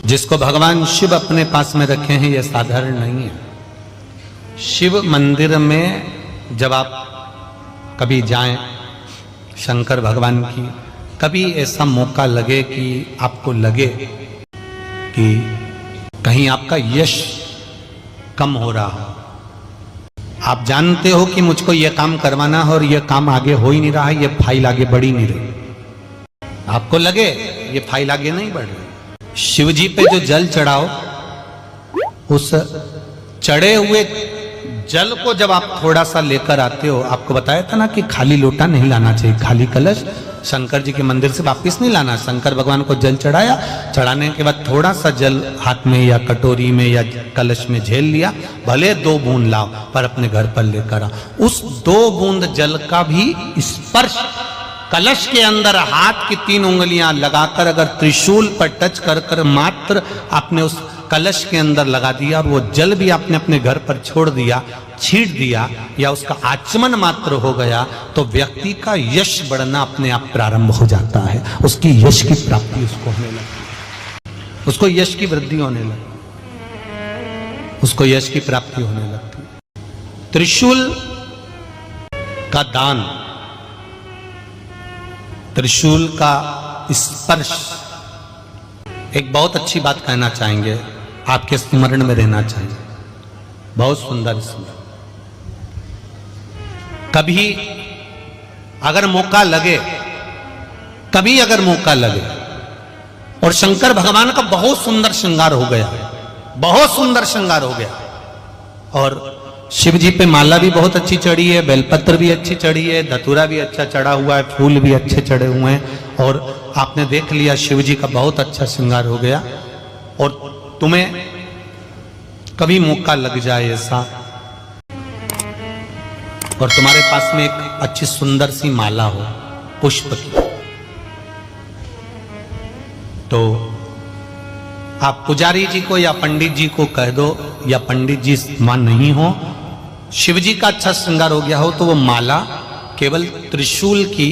जिसको भगवान शिव अपने पास में रखे हैं, यह साधारण नहीं है। शिव मंदिर में जब आप कभी जाएं, शंकर भगवान की, कभी ऐसा मौका लगे कि आपको लगे कि कहीं आपका यश कम हो रहा हो, आप जानते हो कि मुझको यह काम करवाना है और यह काम आगे हो ही नहीं रहा है, यह फाइल आगे बढ़ ही नहीं रही, आपको लगे ये फाइल आगे नहीं बढ़ रही, शिव जी पे जो जल चढ़ाओ, उस चढ़े हुए जल को जब आप थोड़ा सा लेकर आते हो, आपको बताया था ना कि खाली लोटा नहीं लाना चाहिए, खाली कलश शंकर जी के मंदिर से वापस नहीं लाना। शंकर भगवान को जल चढ़ाया, चढ़ाने के बाद थोड़ा सा जल हाथ में या कटोरी में या कलश में झेल लिया, भले 2 बूंद लाओ पर अपने घर पर लेकर आओ। उस 2 बूंद जल का भी स्पर्श कलश के अंदर हाथ की 3 उंगलियां लगाकर अगर त्रिशूल पर टच कर कर मात्र आपने उस कलश के अंदर लगा दिया और वो जल भी आपने अपने घर पर छोड़ दिया, छींट दिया या उसका आचमन मात्र हो गया, तो व्यक्ति का यश बढ़ना अपने आप प्रारंभ हो जाता है, उसकी यश की प्राप्ति उसको होने लगती, उसको यश की वृद्धि होने लगती, उसको यश की प्राप्ति होने लगती। त्रिशूल का दान, त्रिशूल का स्पर्श, एक बहुत अच्छी बात कहना चाहेंगे, आपके स्मरण में रहना चाहिए, बहुत सुंदर स्मरण। कभी अगर मौका लगे, कभी अगर मौका लगे और शंकर भगवान का बहुत सुंदर श्रृंगार हो गया, बहुत सुंदर श्रृंगार हो गया और शिव जी पे माला भी बहुत अच्छी चढ़ी है, बेलपत्र भी अच्छी चढ़ी है, धतूरा भी अच्छा चढ़ा हुआ है, फूल भी अच्छे चढ़े हुए हैं और आपने देख लिया शिव जी का बहुत अच्छा श्रृंगार हो गया और तुम्हें कभी मौका लग जाए ऐसा और तुम्हारे पास में एक अच्छी सुंदर सी माला हो पुष्प की, तो आप पुजारी जी को या पंडित जी को कह दो, या पंडित जी मान नहीं हो, शिव जी का अच्छा श्रृंगार हो गया हो, तो वो माला केवल त्रिशूल की,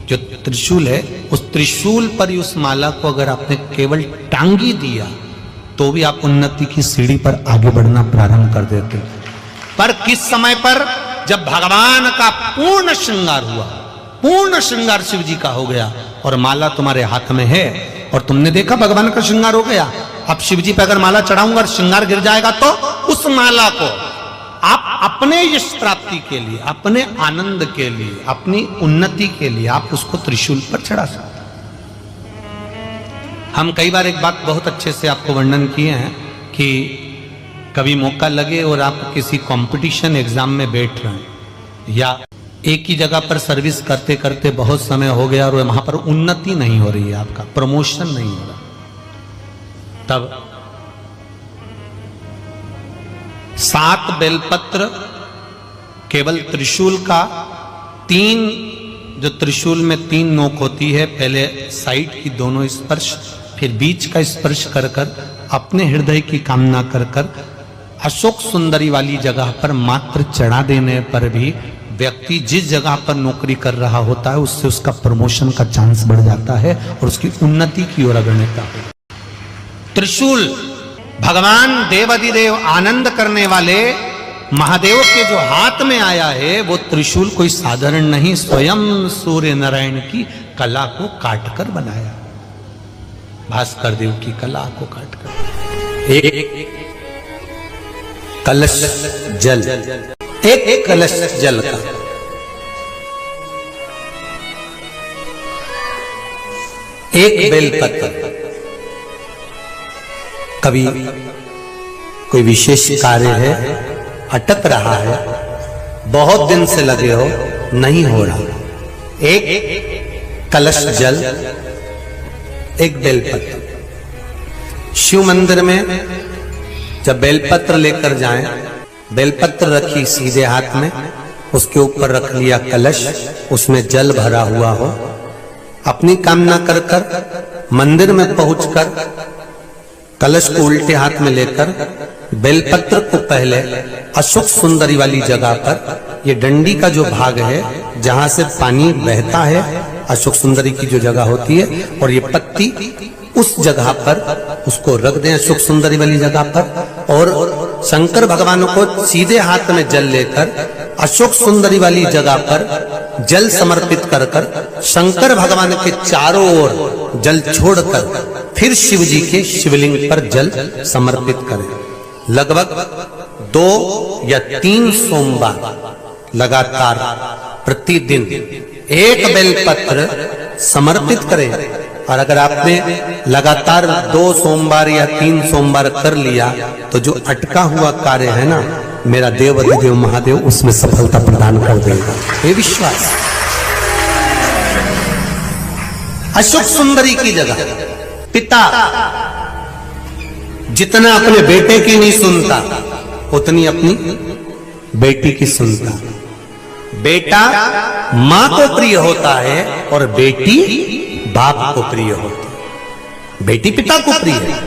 जो त्रिशूल है उस त्रिशूल पर ही उस माला को अगर आपने केवल टांगी दिया तो भी आप उन्नति की सीढ़ी पर आगे बढ़ना प्रारंभ कर देते। पर किस समय पर? जब भगवान का पूर्ण श्रृंगार हुआ, पूर्ण श्रृंगार शिव जी का हो गया और माला तुम्हारे हाथ में है और तुमने देखा भगवान का श्रृंगार हो गया, अब शिव जी पे अगर माला चढ़ाऊंगा और श्रृंगार गिर जाएगा तो उस माला को आप अपने यश प्राप्ति के लिए, अपने आनंद के लिए, अपनी उन्नति के लिए आप उसको त्रिशूल पर चढ़ा सकते। हम कई बार एक बात बहुत अच्छे से आपको वर्णन किए हैं कि कभी मौका लगे और आप किसी कंपटीशन एग्जाम में बैठ रहे हैं या एक ही जगह पर सर्विस करते करते बहुत समय हो गया और वहां पर उन्नति नहीं हो रही है, आपका प्रमोशन नहीं हो रहा, तब 7 बेलपत्र केवल त्रिशूल का, 3 जो त्रिशूल में 3 नोक होती है, पहले साइड की दोनों स्पर्श, फिर बीच का स्पर्श कर कर अपने हृदय की कामना कर कर अशोक सुंदरी वाली जगह पर मात्र चढ़ा देने पर भी व्यक्ति जिस जगह पर नौकरी कर रहा होता है उससे उसका प्रमोशन का चांस बढ़ जाता है और उसकी उन्नति की ओर अग्रसर होता है। त्रिशूल भगवान देवाधिदेव आनंद करने वाले महादेव के जो हाथ में आया है वो त्रिशूल कोई साधारण नहीं, स्वयं सूर्य नारायण की कला को काटकर बनाया, भास्कर देव की कला को काटकर। एक कलश जल, एक कलश जल का एक बेलपत्र, कभी कोई विशेष कार्य है, अटक रहा है, बहुत दिन से लगे हो, नहीं हो रहा, एक कलश जल, एक बेलपत्र। शिव मंदिर में जब बेलपत्र लेकर जाएं, बेलपत्र रखी सीधे हाथ में, उसके ऊपर रख लिया कलश, उसमें जल भरा हुआ हो, अपनी कामना कर कर मंदिर में पहुंचकर कलश को उल्टे हाथ में लेकर बेलपत्र को पहले अशोक सुंदरी वाली जगह पर, ये डंडी का जो भाग है जहां से पानी बहता है, अशोक सुंदरी की जो जगह होती है, और ये पत्ती उस जगह पर उसको रख दें, सुख सुंदरी वाली जगह पर, और शंकर भगवान को सीधे हाथ में जल लेकर अशोक सुंदरी वाली जगह पर जल समर्पित कर कर शंकर भगवान के चारों ओर जल छोड़कर फिर शिव जी के शिवलिंग पर जल समर्पित करें। लगभग 2 या 3 सोमवार लगातार प्रतिदिन एक बेलपत्र समर्पित करें। और अगर आपने लगातार 2 सोमवार या 3 सोमवार कर लिया तो जो अटका हुआ कार्य है ना, मेरा देव अधिदेव महादेव उसमें सफलता प्रदान कर देगा, ये विश्वास। अशोक सुंदरी की जगह पिता जितना अपने बेटे की नहीं सुनता उतनी अपनी बेटी की सुनता। बेटा मां को प्रिय होता है और बेटी बाप को प्रिय होती है। बेटी पिता को प्रिय है,